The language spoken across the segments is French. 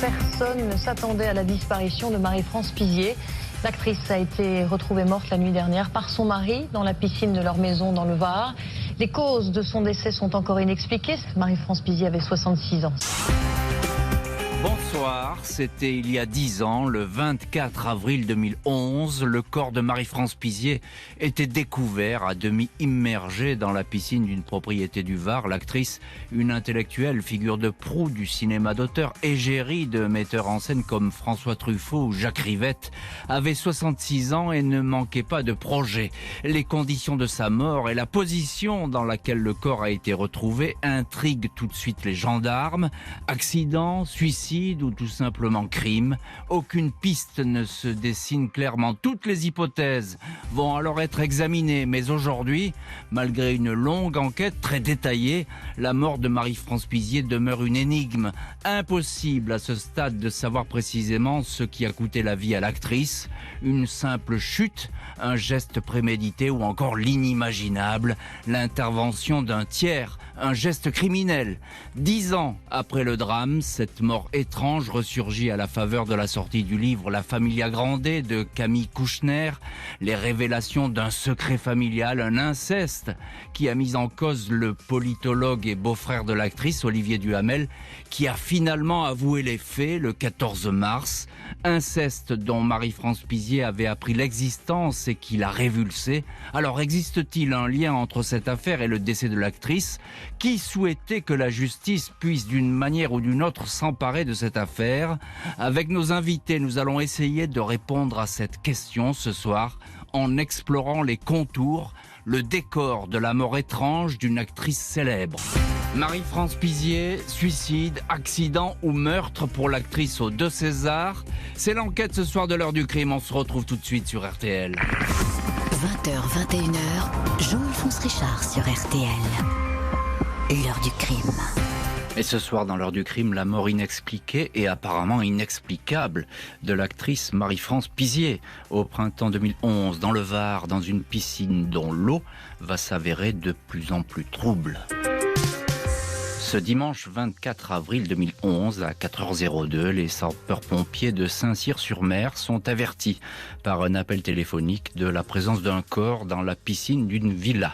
Personne ne s'attendait à la disparition de Marie-France Pizier. L'actrice a été retrouvée morte la nuit dernière par son mari dans la piscine de leur maison dans le Var. Les causes de son décès sont encore inexpliquées. Marie-France Pizier avait 66 ans. Bonsoir, c'était il y a 10 ans, le 24 avril 2011, le corps de Marie-France Pizier était découvert à demi immergé dans la piscine d'une propriété du Var. L'actrice, une intellectuelle, figure de proue du cinéma d'auteur, égérie de metteurs en scène comme François Truffaut ou Jacques Rivette, avait 66 ans et ne manquait pas de projets. Les conditions de sa mort et la position dans laquelle le corps a été retrouvé intriguent tout de suite les gendarmes. Accident, suicide ou tout simplement crime. Aucune piste ne se dessine clairement. Toutes les hypothèses vont alors être examinées. Mais aujourd'hui, malgré une longue enquête très détaillée, la mort de Marie-France Pizier demeure une énigme. Impossible à ce stade de savoir précisément ce qui a coûté la vie à l'actrice. Une simple chute, un geste prémédité ou encore l'inimaginable, l'intervention d'un tiers, un geste criminel. 10 ans après le drame, cette mort étrange ressurgit à la faveur de la sortie du livre La Familia Grande de Camille Kouchner, les révélations d'un secret familial, un inceste qui a mis en cause le politologue et beau-frère de l'actrice Olivier Duhamel, qui a finalement avoué les faits le 14 mars. Inceste dont Marie-France Pizier avait appris l'existence et qui l'a révulsé. Alors existe-t-il un lien entre cette affaire et le décès de l'actrice? Qui souhaitait que la justice puisse d'une manière ou d'une autre s'emparer de cette affaire? Avec nos invités, nous allons essayer de répondre à cette question ce soir en explorant les contours, le décor de la mort étrange d'une actrice célèbre. Marie-France Pizier, suicide, accident ou meurtre pour l'actrice aux 2 Césars? C'est l'enquête ce soir de l'heure du crime. On se retrouve tout de suite sur RTL. 20h, 21h, Jean-Alphonse Richard sur RTL. L'heure du crime. Et ce soir, dans l'heure du crime, la mort inexpliquée et apparemment inexplicable de l'actrice Marie-France Pizier au printemps 2011, dans le Var, dans une piscine dont l'eau va s'avérer de plus en plus trouble. Ce dimanche 24 avril 2011, à 4h02, les sapeurs-pompiers de Saint-Cyr-sur-Mer sont avertis par un appel téléphonique de la présence d'un corps dans la piscine d'une villa.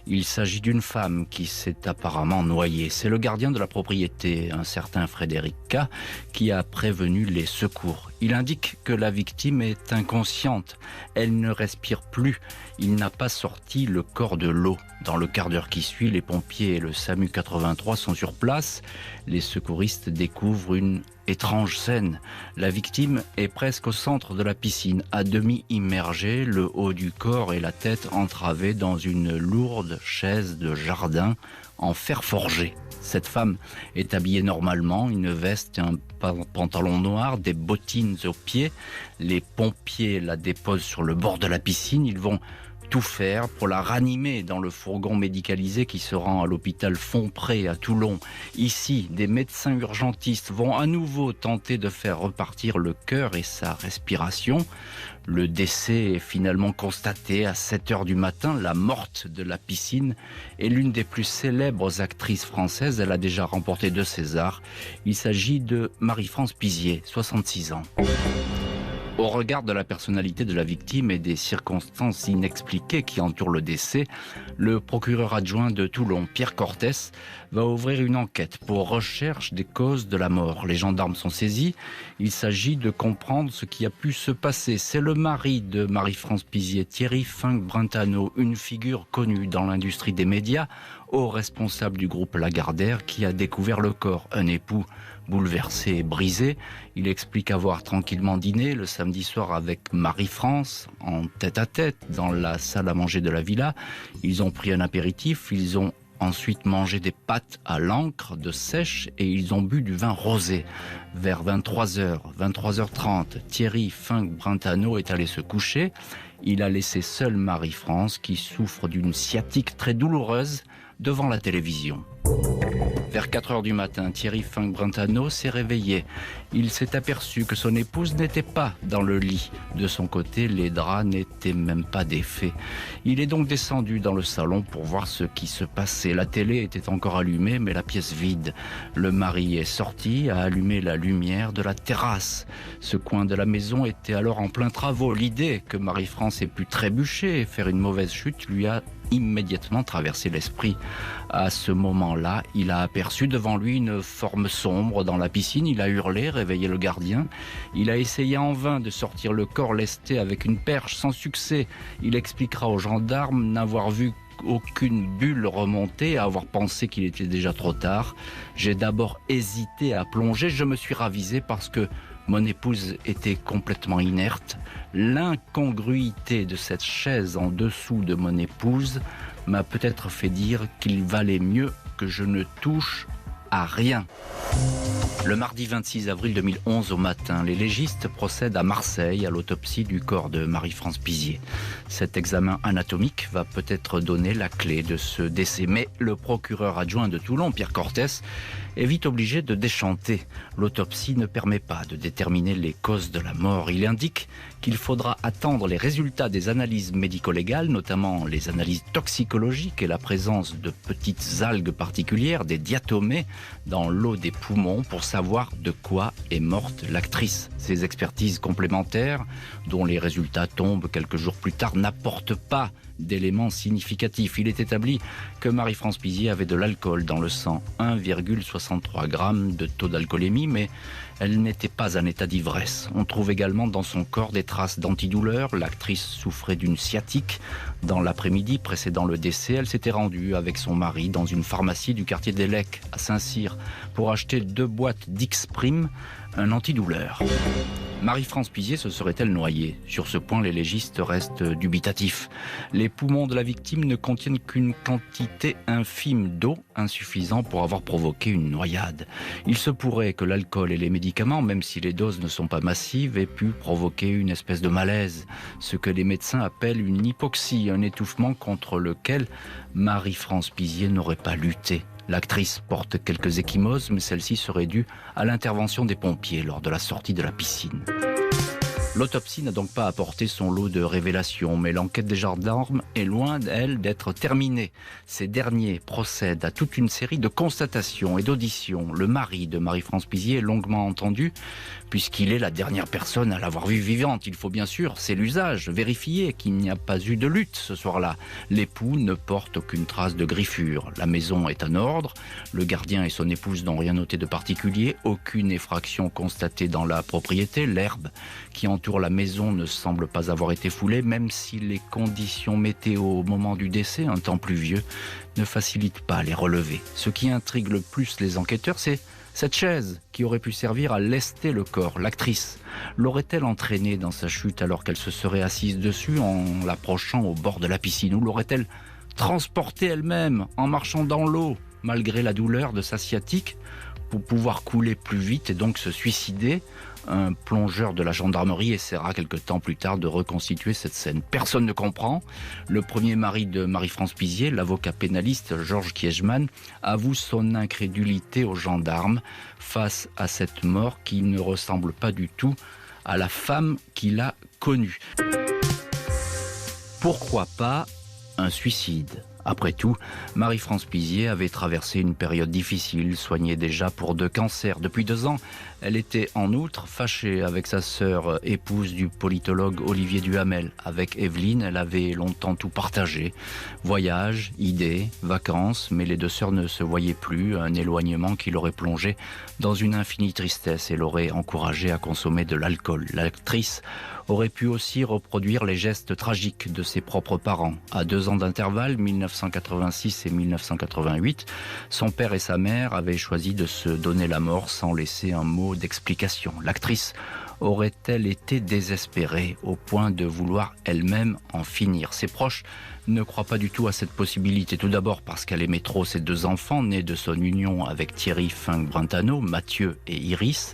Il s'agit d'une femme qui s'est apparemment noyée. C'est le gardien de la propriété, un certain Frédéric K, qui a prévenu les secours. Il indique que la victime est inconsciente. Elle ne respire plus. Il n'a pas sorti le corps de l'eau. Dans le quart d'heure qui suit, les pompiers et le SAMU 83 sont sur place. Les secouristes découvrent une étrange scène. La victime est presque au centre de la piscine, à demi immergée, le haut du corps et la tête entravés dans une lourde chaise de jardin en fer forgé. Cette femme est habillée normalement, une veste et un pantalon noir, des bottines aux pieds. Les pompiers la déposent sur le bord de la piscine. Ils vont tout faire pour la ranimer dans le fourgon médicalisé qui se rend à l'hôpital Fontpré à Toulon. Ici, des médecins urgentistes vont à nouveau tenter de faire repartir le cœur et sa respiration. Le décès est finalement constaté à 7h du matin. La morte de la piscine est l'une des plus célèbres actrices françaises. Elle a déjà remporté 2 Césars. Il s'agit de Marie-France Pizier, 66 ans. Au regard de la personnalité de la victime et des circonstances inexpliquées qui entourent le décès, le procureur adjoint de Toulon, Pierre Cortès, va ouvrir une enquête pour recherche des causes de la mort. Les gendarmes sont saisis. Il s'agit de comprendre ce qui a pu se passer. C'est le mari de Marie-France Pizier, Thierry Funk-Brentano, une figure connue dans l'industrie des médias, haut responsable du groupe Lagardère, qui a découvert le corps. Un époux bouleversé et brisé. Il explique avoir tranquillement dîné le samedi soir avec Marie-France, en tête-à-tête, dans la salle à manger de la villa. Ils ont pris un apéritif, ils ont ensuite mangé des pâtes à l'encre de sèche et ils ont bu du vin rosé. Vers 23h, 23h30, Thierry Funk-Brentano est allé se coucher. Il a laissé seule Marie-France, qui souffre d'une sciatique très douloureuse, devant la télévision. Vers 4 heures du matin, Thierry Fink-Brentano s'est réveillé. Il s'est aperçu que son épouse n'était pas dans le lit. De son côté, les draps n'étaient même pas défaits. Il est donc descendu dans le salon pour voir ce qui se passait. La télé était encore allumée, mais la pièce vide. Le mari est sorti, a allumé la lumière de la terrasse. Ce coin de la maison était alors en plein travaux. L'idée que Marie-France ait pu trébucher et faire une mauvaise chute lui a immédiatement traversé l'esprit. À ce moment-là, il a aperçu devant lui une forme sombre dans la piscine. Il a hurlé, réveillé le gardien. Il a essayé en vain de sortir le corps lesté avec une perche, sans succès. Il expliquera aux gendarmes n'avoir vu aucune bulle remonter, avoir pensé qu'il était déjà trop tard. J'ai d'abord hésité à plonger. Je me suis ravisé parce que mon épouse était complètement inerte. L'incongruité de cette chaise en dessous de mon épouse m'a peut-être fait dire qu'il valait mieux que je ne touche à rien. Le mardi 26 avril 2011 au matin, les légistes procèdent à Marseille à l'autopsie du corps de Marie-France Pizier. Cet examen anatomique va peut-être donner la clé de ce décès. Mais le procureur adjoint de Toulon, Pierre Cortès, est vite obligé de déchanter. L'autopsie ne permet pas de déterminer les causes de la mort. Il indique qu'il faudra attendre les résultats des analyses médico-légales, notamment les analyses toxicologiques et la présence de petites algues particulières, des diatomées, dans l'eau des poumons pour savoir de quoi est morte l'actrice. Ces expertises complémentaires, dont les résultats tombent quelques jours plus tard, n'apportent pas d'éléments significatifs. Il est établi que Marie-France Pizier avait de l'alcool dans le sang, 1,63 g de taux d'alcoolémie, mais elle n'était pas en état d'ivresse. On trouve également dans son corps des traces d'antidouleur. L'actrice souffrait d'une sciatique. Dans l'après-midi précédant le décès, elle s'était rendue avec son mari dans une pharmacie du quartier des Lecs à Saint-Cyr pour acheter 2 boîtes d'X-Prime, un antidouleur. Marie-France Pizier se serait-elle noyée? Sur ce point, les légistes restent dubitatifs. Les poumons de la victime ne contiennent qu'une quantité infime d'eau, insuffisant pour avoir provoqué une noyade. Il se pourrait que l'alcool et les médicaments, même si les doses ne sont pas massives, aient pu provoquer une espèce de malaise, ce que les médecins appellent une hypoxie, un étouffement contre lequel Marie-France Pizier n'aurait pas lutté. L'actrice porte quelques ecchymoses, mais celle-ci serait due à l'intervention des pompiers lors de la sortie de la piscine. L'autopsie n'a donc pas apporté son lot de révélations, mais l'enquête des gendarmes est loin, elle, d'être terminée. Ces derniers procèdent à toute une série de constatations et d'auditions. Le mari de Marie-France Pizier est longuement entendu, puisqu'il est la dernière personne à l'avoir vue vivante. Il faut bien sûr, c'est l'usage, vérifier qu'il n'y a pas eu de lutte ce soir-là. L'époux ne porte aucune trace de griffure. La maison est en ordre. Le gardien et son épouse n'ont rien noté de particulier. Aucune effraction constatée dans la propriété. L'herbe qui entoure la maison ne semble pas avoir été foulée, même si les conditions météo au moment du décès, un temps pluvieux, ne facilitent pas les relevés. Ce qui intrigue le plus les enquêteurs, c'est cette chaise qui aurait pu servir à lester le corps. L'actrice l'aurait-elle entraînée dans sa chute alors qu'elle se serait assise dessus en l'approchant au bord de la piscine? Ou l'aurait-elle transportée elle-même en marchant dans l'eau malgré la douleur de sa sciatique pour pouvoir couler plus vite et donc se suicider? Un plongeur de la gendarmerie essaiera quelque temps plus tard de reconstituer cette scène. Personne ne comprend. Le premier mari de Marie-France Pizier, l'avocat pénaliste Georges Kiechman, avoue son incrédulité aux gendarmes face à cette mort qui ne ressemble pas du tout à la femme qu'il a connue. Pourquoi pas un suicide ? Après tout, Marie-France Pizier avait traversé une période difficile, soignée déjà pour 2 cancers. Depuis 2 ans, elle était en outre fâchée avec sa sœur, épouse du politologue Olivier Duhamel. Avec Evelyne, elle avait longtemps tout partagé. Voyages, idées, vacances, mais les 2 sœurs ne se voyaient plus, un éloignement qui l'aurait plongée dans une infinie tristesse et l'aurait encouragée à consommer de l'alcool. L'actrice aurait pu aussi reproduire les gestes tragiques de ses propres parents. À 2 ans d'intervalle, 1986 et 1988, son père et sa mère avaient choisi de se donner la mort sans laisser un mot d'explication. L'actrice aurait-elle été désespérée au point de vouloir elle-même en finir? Ses proches ne croit pas du tout à cette possibilité. Tout d'abord parce qu'elle aimait trop ses 2 enfants, nés de son union avec Thierry Fink-Brentano, Mathieu et Iris,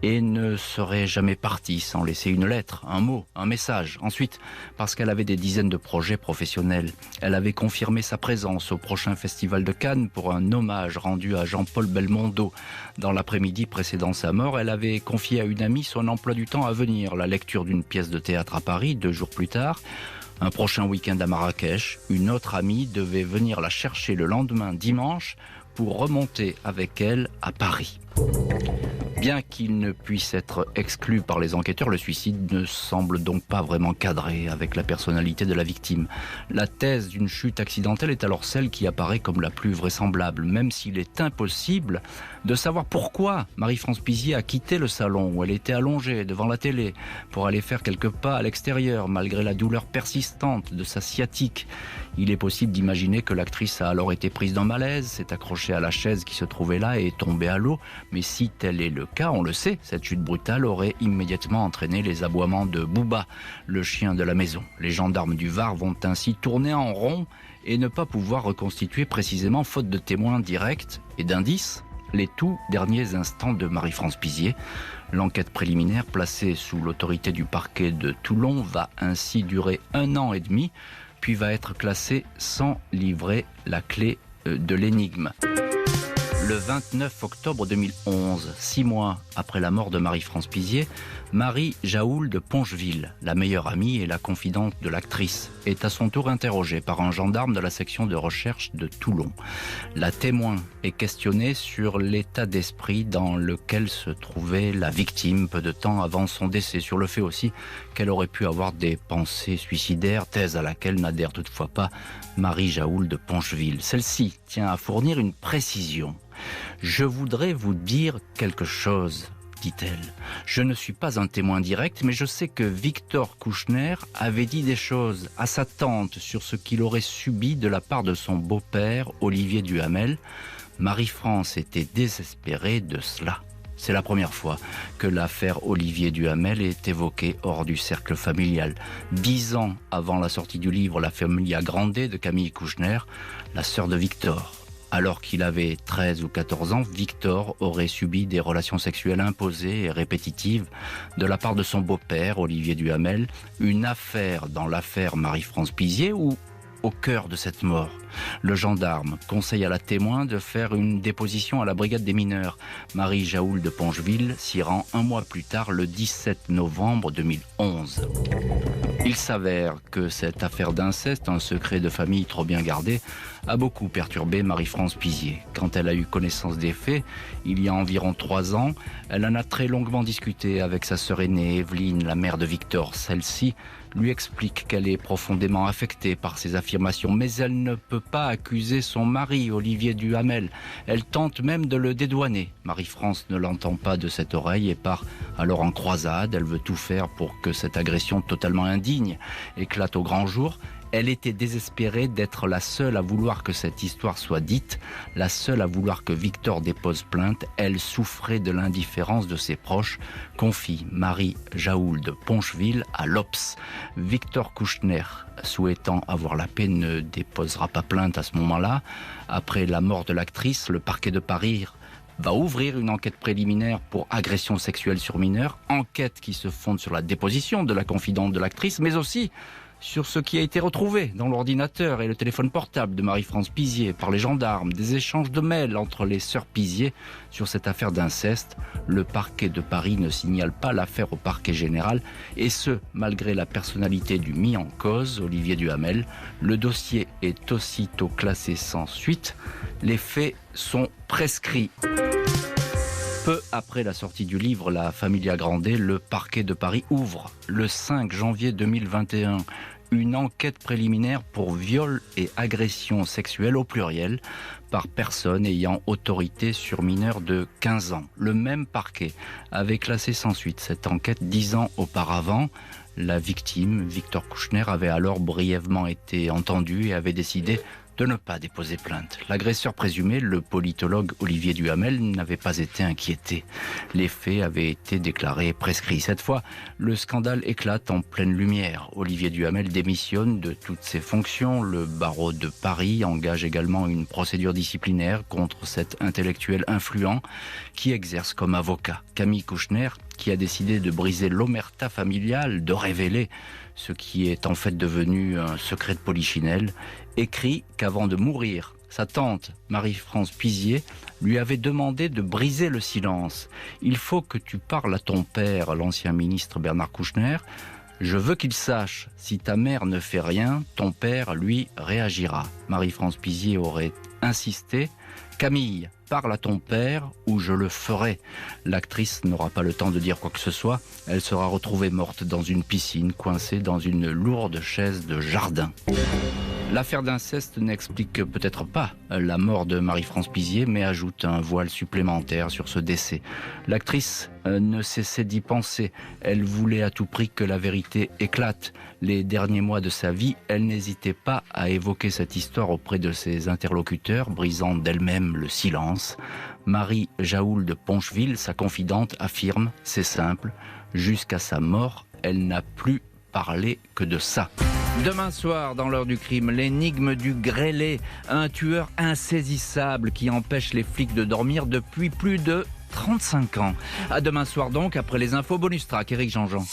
et ne serait jamais partie sans laisser une lettre, un mot, un message. Ensuite, parce qu'elle avait des dizaines de projets professionnels. Elle avait confirmé sa présence au prochain festival de Cannes pour un hommage rendu à Jean-Paul Belmondo. Dans l'après-midi précédant sa mort, elle avait confié à une amie son emploi du temps à venir, la lecture d'une pièce de théâtre à Paris 2 jours plus tard, un prochain week-end à Marrakech. Une autre amie devait venir la chercher le lendemain, dimanche, pour remonter avec elle à Paris. Bien qu'il ne puisse être exclu par les enquêteurs, le suicide ne semble donc pas vraiment cadré avec la personnalité de la victime. La thèse d'une chute accidentelle est alors celle qui apparaît comme la plus vraisemblable, même s'il est impossible de savoir pourquoi Marie-France Pizier a quitté le salon où elle était allongée devant la télé pour aller faire quelques pas à l'extérieur, malgré la douleur persistante de sa sciatique. Il est possible d'imaginer que l'actrice a alors été prise d'un malaise, s'est accrochée à la chaise qui se trouvait là et est tombée à l'eau. Mais si tel est le cas, on le sait, cette chute brutale aurait immédiatement entraîné les aboiements de Bouba, le chien de la maison. Les gendarmes du Var vont ainsi tourner en rond et ne pas pouvoir reconstituer précisément, faute de témoins directs et d'indices, les tout derniers instants de Marie-France Pizier. L'enquête préliminaire, placée sous l'autorité du parquet de Toulon, va ainsi durer 1 an et demi, puis va être classée sans livrer la clé de l'énigme. Le 29 octobre 2011, 6 mois après la mort de Marie-France Pizier, Marie Jaoul de Poncheville, la meilleure amie et la confidente de l'actrice, est à son tour interrogée par un gendarme de la section de recherche de Toulon. La témoin est questionnée sur l'état d'esprit dans lequel se trouvait la victime peu de temps avant son décès, sur le fait aussi qu'elle aurait pu avoir des pensées suicidaires, thèse à laquelle n'adhère toutefois pas Marie Jaoul de Poncheville. Celle-ci tient à fournir une précision. « Je voudrais vous dire quelque chose », dit-elle. « Je ne suis pas un témoin direct, mais je sais que Victor Kouchner avait dit des choses à sa tante sur ce qu'il aurait subi de la part de son beau-père, Olivier Duhamel. Marie-France était désespérée de cela. C'est la première fois que l'affaire Olivier Duhamel est évoquée hors du cercle familial. 10 ans avant la sortie du livre La Familia Grande de Camille Kouchner, la sœur de Victor. Alors qu'il avait 13 ou 14 ans, Victor aurait subi des relations sexuelles imposées et répétitives de la part de son beau-père, Olivier Duhamel. Une affaire dans l'affaire Marie-France Pizier ou au cœur de cette mort. Le gendarme conseille à la témoin de faire une déposition à la brigade des mineurs. Marie Jaoul de Poncheville s'y rend 1 mois plus tard, le 17 novembre 2011. Il s'avère que cette affaire d'inceste, un secret de famille trop bien gardé, a beaucoup perturbé Marie-France Pizier. Quand elle a eu connaissance des faits, il y a environ 3 ans, elle en a très longuement discuté avec sa sœur aînée, Evelyne, la mère de Victor. Celle-ci lui explique qu'elle est profondément affectée par ces affirmations, mais elle ne peut pas accuser son mari, Olivier Duhamel. Elle tente même de le dédouaner. Marie-France ne l'entend pas de cette oreille et part alors en croisade. Elle veut tout faire pour que cette agression totalement indigne éclate au grand jour. Elle était désespérée d'être la seule à vouloir que cette histoire soit dite, la seule à vouloir que Victor dépose plainte. Elle souffrait de l'indifférence de ses proches, confie Marie Jaoul de Poncheville à l'Obs. Victor Kouchner, souhaitant avoir la paix, ne déposera pas plainte à ce moment-là. Après la mort de l'actrice, le parquet de Paris va ouvrir une enquête préliminaire pour agression sexuelle sur mineur, enquête qui se fonde sur la déposition de la confidente de l'actrice, mais aussi sur ce qui a été retrouvé dans l'ordinateur et le téléphone portable de Marie-France Pizier par les gendarmes, des échanges de mails entre les sœurs Pizier sur cette affaire d'inceste. Le parquet de Paris ne signale pas l'affaire au parquet général, et ce, malgré la personnalité du mis en cause, Olivier Duhamel. Le dossier est aussitôt classé sans suite. Les faits sont prescrits. Peu après la sortie du livre La Familia Grande, le parquet de Paris ouvre le 5 janvier 2021 une enquête préliminaire pour viol et agression sexuelle au pluriel par personne ayant autorité sur mineur de 15 ans. Le même parquet avait classé sans suite cette enquête 10 ans auparavant. La victime, Victor Kouchner, avait alors brièvement été entendu et avait décidé de ne pas déposer plainte. L'agresseur présumé, le politologue Olivier Duhamel, n'avait pas été inquiété. Les faits avaient été déclarés prescrits. Cette fois, le scandale éclate en pleine lumière. Olivier Duhamel démissionne de toutes ses fonctions. Le barreau de Paris engage également une procédure disciplinaire contre cet intellectuel influent qui exerce comme avocat. Camille Kouchner, qui a décidé de briser l'omerta familiale, de révéler ce qui est en fait devenu un secret de polichinelle, écrit qu'avant de mourir, sa tante, Marie-France Pizier, lui avait demandé de briser le silence. « Il faut que tu parles à ton père, l'ancien ministre Bernard Kouchner. Je veux qu'il sache, si ta mère ne fait rien, ton père, lui, réagira. » Marie-France Pizier aurait insisté. « Camille, parle à ton père ou je le ferai. » L'actrice n'aura pas le temps de dire quoi que ce soit. Elle sera retrouvée morte dans une piscine, coincée dans une lourde chaise de jardin. L'affaire d'inceste n'explique peut-être pas la mort de Marie-France Pizier, mais ajoute un voile supplémentaire sur ce décès. L'actrice ne cessait d'y penser. Elle voulait à tout prix que la vérité éclate. Les derniers mois de sa vie, elle n'hésitait pas à évoquer cette histoire auprès de ses interlocuteurs, brisant d'elle-même le silence. Marie Jaoul de Poncheville, sa confidente, affirme « C'est simple, jusqu'à sa mort, elle n'a plus parlé que de ça ». Demain soir, dans l'heure du crime, l'énigme du grêlé, un tueur insaisissable qui empêche les flics de dormir depuis plus de 35 ans. À demain soir donc, après les infos bonus track, Éric Jean-Jean.